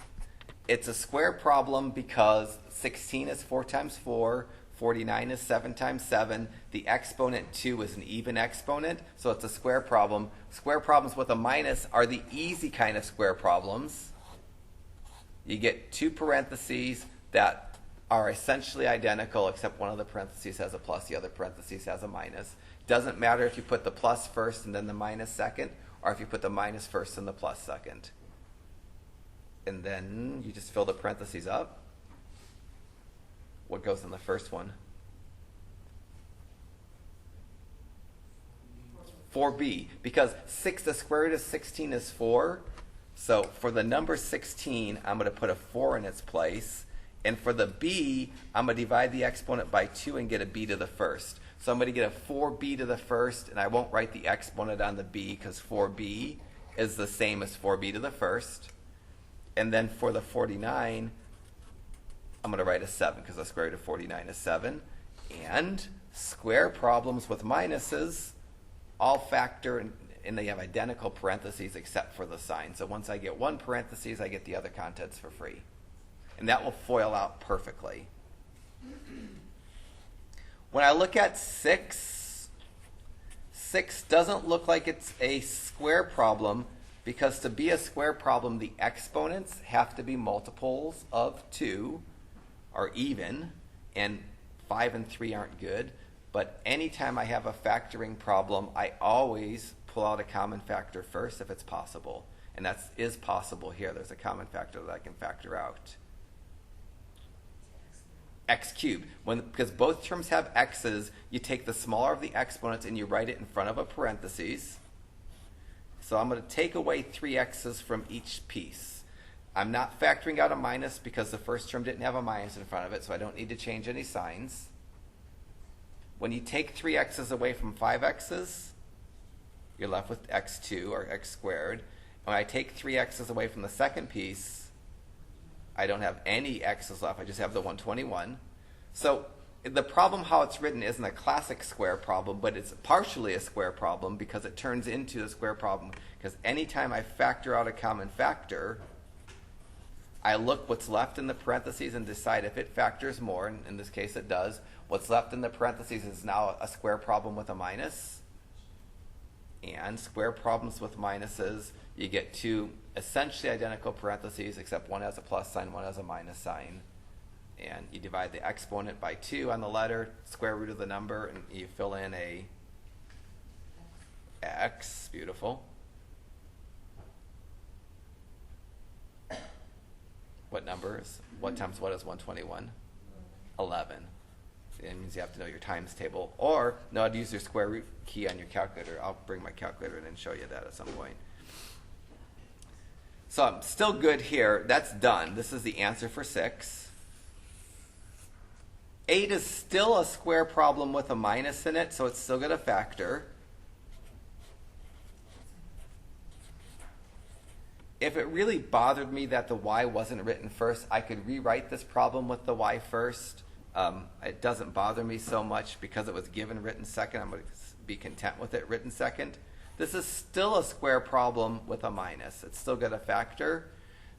It's a square problem because 16 is 4 times 4, 49 is 7 times 7. The exponent 2 is an even exponent, so it's a square problem. Square problems with a minus are the easy kind of square problems. You get two parentheses that are essentially identical, except one of the parentheses has a plus, the other parentheses has a minus. Doesn't matter if you put the plus first and then the minus second, or if you put the minus first and the plus second. And then you just fill the parentheses up. What goes in the first one? 4b, because the square root of 16 is 4. So for the number 16, I'm going to put a 4 in its place. And for the b, I'm going to divide the exponent by 2 and get a b to the first. So I'm going to get a 4b to the first, and I won't write the exponent on the b because 4b is the same as 4b to the first. And then for the 49, I'm going to write a 7 because the square root of 49 is 7. And square problems with minuses all factor and they have identical parentheses except for the sign. So once I get one parentheses, I get the other contents for free. And that will FOIL out perfectly. When I look at 6 doesn't look like it's a square problem because to be a square problem, the exponents have to be multiples of 2 or even, and 5 and 3 aren't good. But anytime I have a factoring problem, I always pull out a common factor first if it's possible. And that is possible here. There's a common factor that I can factor out. X cubed. Because both terms have x's, you take the smaller of the exponents and you write it in front of a parentheses. So I'm going to take away 3 x's from each piece. I'm not factoring out a minus because the first term didn't have a minus in front of it, so I don't need to change any signs. When you take 3 x's away from 5 x's, you're left with x2 or x squared. When I take 3 x's away from the second piece, I don't have any x's left. I just have the 121. So the problem how it's written isn't a classic square problem, but it's partially a square problem because it turns into a square problem. Because anytime I factor out a common factor, I look what's left in the parentheses and decide if it factors more. And in this case, it does. What's left in the parentheses is now a square problem with a minus. And square problems with minuses, you get 2 essentially identical parentheses, except one has a plus sign, one has a minus sign. And you divide the exponent by 2 on the letter, square root of the number, and you fill in a x. Beautiful. What number is, what times what is 121? 11. it means you have to know your times table. Or know how to use your square root key on your calculator. I'll bring my calculator in and show you that at some point. So I'm still good here. That's done. This is the answer for 6. 8 is still a square problem with a minus in it, so it's still going to factor. If it really bothered me that the y wasn't written first, I could rewrite this problem with the y first. It doesn't bother me so much because it was given written second. I'm going to be content with it written second. This is still a square problem with a minus. It's still going to factor.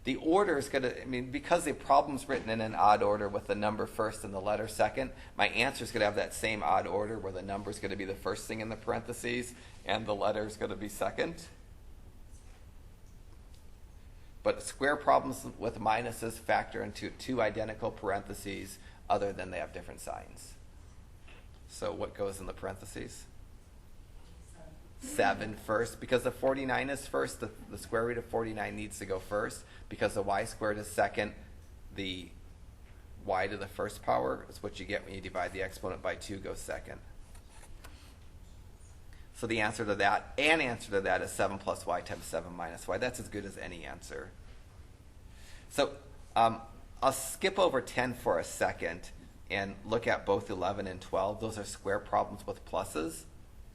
The order is going to, because the problem's written in an odd order with the number first and the letter second, my answer is going to have that same odd order where the number is going to be the first thing in the parentheses and the letter is going to be second. But square problems with minuses factor into 2 identical parentheses other than they have different signs. So what goes in the parentheses? 7 first, because the 49 is first, the square root of 49 needs to go first. Because the y squared is second, the y to the first power is what you get when you divide the exponent by 2 goes second. So the answer to that, is 7 plus y times 7 minus y. That's as good as any answer. So I'll skip over 10 for a second and look at both 11 and 12. Those are square problems with pluses.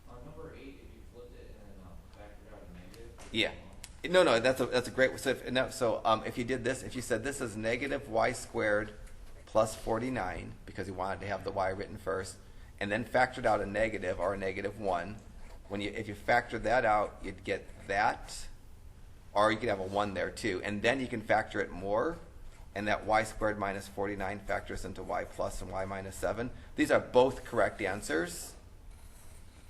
On number 8, if you flipped it and factored out a negative. Yeah. No, that's a great. So if you did this, if you said this is negative y squared plus 49, because you wanted to have the y written first, and then factored out a negative or a negative 1, if you factored that out, you'd get that, or you could have a 1 there too, and then you can factor it more, and that y squared minus 49 factors into y plus and y minus 7. These are both correct answers.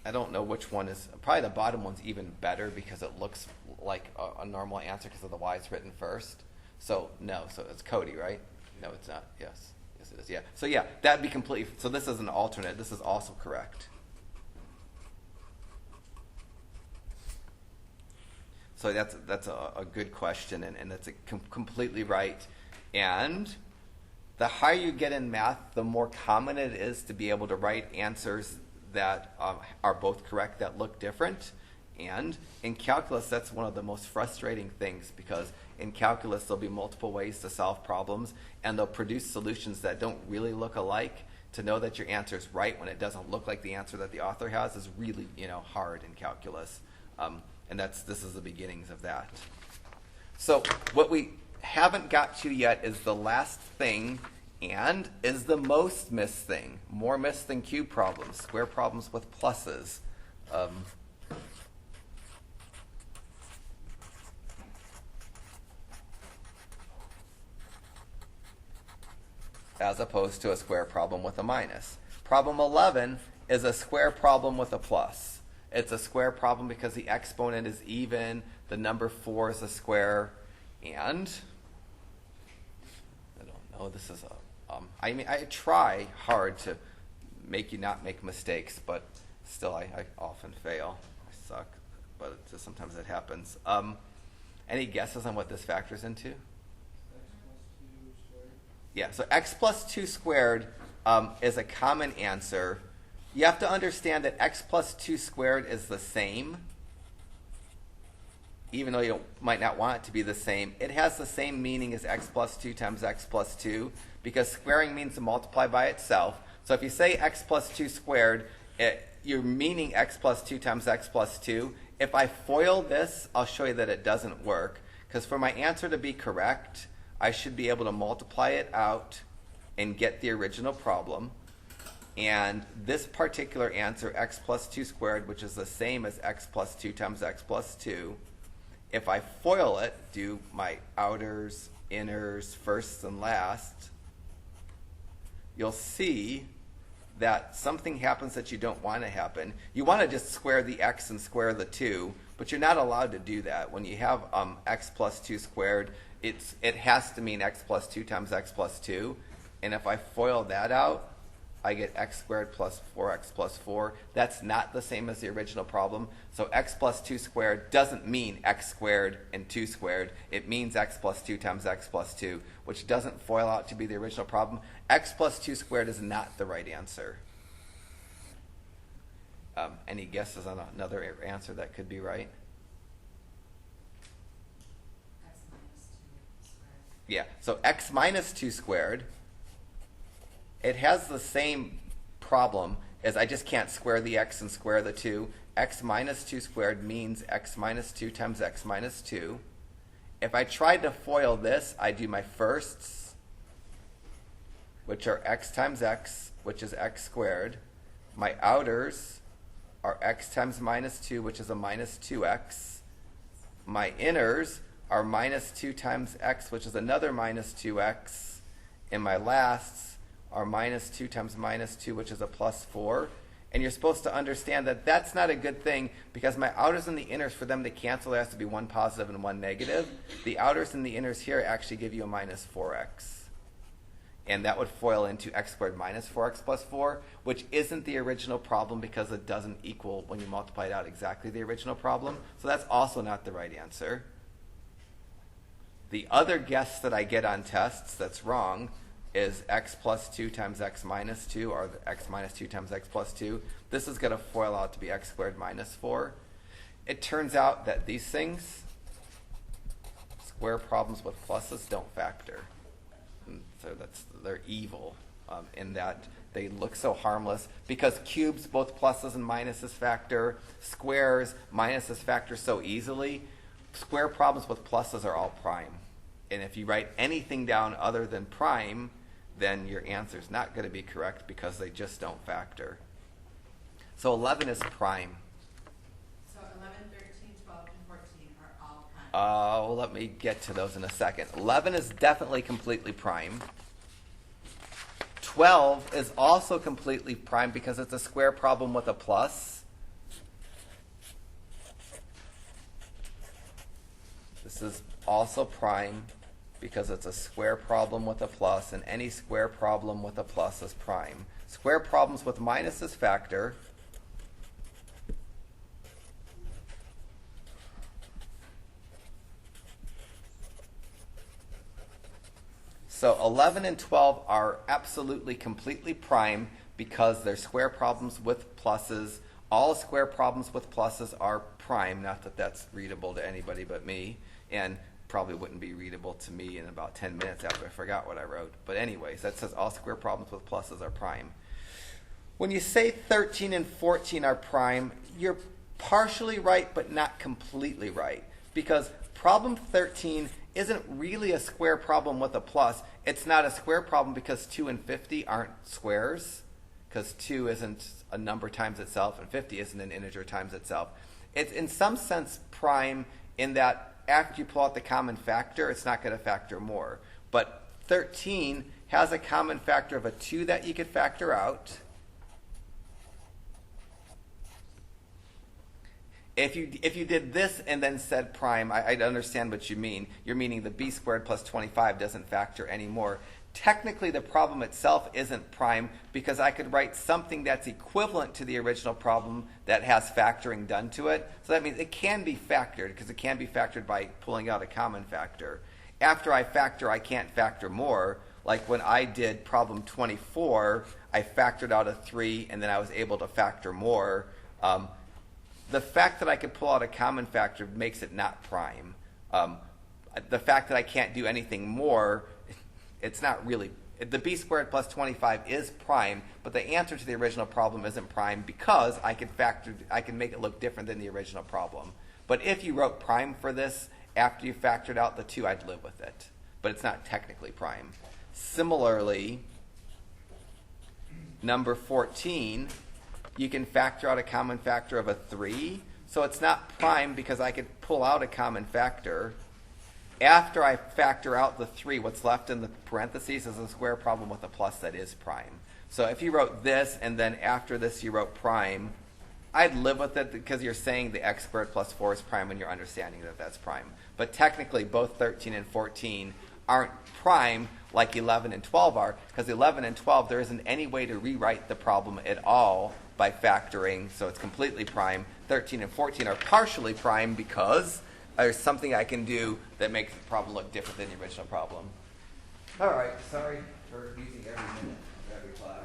I don't know which one is, probably the bottom one's even better because it looks like a normal answer because of the y's written first. So no, so it's Cody, right? No, it's not. Yes, it is. Yeah. So yeah, that'd be completely. So this is an alternate. This is also correct. So that's a good question, and that's completely right. And the higher you get in math, the more common it is to be able to write answers that are both correct that look different. And in calculus, that's one of the most frustrating things, because in calculus there'll be multiple ways to solve problems, and they'll produce solutions that don't really look alike. To know that your answer is right when it doesn't look like the answer that the author has is really hard in calculus. And this is the beginnings of that. So what we haven't got to yet is the last thing, and is the most missed thing. More missed than cube problems, square problems with pluses. As opposed to a square problem with a minus. Problem 11 is a square problem with a plus. It's a square problem because the exponent is even, the number 4 is a square, and I don't know, this is I try hard to make you not make mistakes, but still I often fail. I suck, but sometimes it happens. Any guesses on what this factors into? Yeah, so x plus 2 squared is a common answer. You have to understand that x plus 2 squared is the same. Even though you might not want it to be the same, it has the same meaning as x plus 2 times x plus 2, because squaring means to multiply by itself. So if you say x plus 2 squared, you're meaning x plus 2 times x plus 2. If I FOIL this, I'll show you that it doesn't work, because for my answer to be correct, I should be able to multiply it out and get the original problem. And this particular answer, x plus 2 squared, which is the same as x plus 2 times x plus 2, if I FOIL it, do my outers, inners, firsts, and last, you'll see that something happens that you don't want to happen. You want to just square the x and square the 2, but you're not allowed to do that. When you have x plus 2 squared, it has to mean x plus 2 times x plus 2. And if I FOIL that out, I get x squared plus 4x plus 4. That's not the same as the original problem. So x plus 2 squared doesn't mean x squared and 2 squared. It means x plus 2 times x plus 2, which doesn't FOIL out to be the original problem. X plus 2 squared is not the right answer. Any guesses on another answer that could be right? X minus 2 squared. Yeah, so x minus 2 squared, it has the same problem as I just can't square the x and square the 2. X minus 2 squared means x minus 2 times x minus 2. If I tried to FOIL this, I do my firsts, which are x times x, which is x squared. My outers are x times minus 2, which is a minus 2x. My inners are minus 2 times x, which is another minus 2x. And my lasts are minus 2 times minus 2, which is a plus 4. And you're supposed to understand that that's not a good thing, because my outers and the inners, for them to cancel, there has to be one positive and one negative. The outers and the inners here actually give you a minus 4x. And that would FOIL into x squared minus 4x plus 4, which isn't the original problem because it doesn't equal, when you multiply it out, exactly the original problem. So that's also not the right answer. The other guess that I get on tests that's wrong is x plus 2 times x minus 2, or x minus 2 times x plus 2. This is going to FOIL out to be x squared minus 4. It turns out that these things, square problems with pluses, don't factor. So they're evil in that they look so harmless, because cubes, both pluses and minuses, factor. Squares, minuses factor so easily. Square problems with pluses are all prime. And if you write anything down other than prime, then your answer is not going to be correct because they just don't factor. So 11 is prime. So 11, 13, 12, and 14 are all prime. Well, let me get to those in a second. 11 is definitely completely prime. 12 is also completely prime because it's a square problem with a plus. This is also prime because it's a square problem with a plus, and any square problem with a plus is prime. Square problems with minuses factor. So 11 and 12 are absolutely completely prime because they're square problems with pluses. All square problems with pluses are prime. Not that that's readable to anybody but me, and probably wouldn't be readable to me in about 10 minutes after I forgot what I wrote. But anyways, that says all square problems with pluses are prime. When you say 13 and 14 are prime, you're partially right but not completely right, because problem 13 isn't really a square problem with a plus. It's not a square problem because 2 and 50 aren't squares, because 2 isn't a number times itself and 50 isn't an integer times itself. It's in some sense prime in that after you pull out the common factor, it's not going to factor more. But 13 has a common factor of a 2 that you could factor out. If you did this and then said prime, I'd understand what you mean. You're meaning the b squared plus 25 doesn't factor anymore. Technically, the problem itself isn't prime because I could write something that's equivalent to the original problem that has factoring done to it. So that means it can be factored because it can be factored by pulling out a common factor. After I factor, I can't factor more. Like when I did problem 24, I factored out a 3 and then I was able to factor more. The fact that I could pull out a common factor makes it not prime. The fact that I can't do anything more, it's not really. The b squared plus 25 is prime, but the answer to the original problem isn't prime because I can make it look different than the original problem. But if you wrote prime for this after you factored out the 2, I'd live with it. But it's not technically prime. Similarly, number 14, you can factor out a common factor of a 3. So it's not prime because I could pull out a common factor. After I factor out the 3, what's left in the parentheses is a square problem with a plus that is prime. So if you wrote this and then after this you wrote prime, I'd live with it because you're saying the x squared plus 4 is prime and you're understanding that that's prime. But technically both 13 and 14 aren't prime like 11 and 12 are, because 11 and 12, there isn't any way to rewrite the problem at all by factoring, so it's completely prime. 13 and 14 are partially prime because there's something I can do that makes the problem look different than the original problem. All right, sorry for using every minute of every class.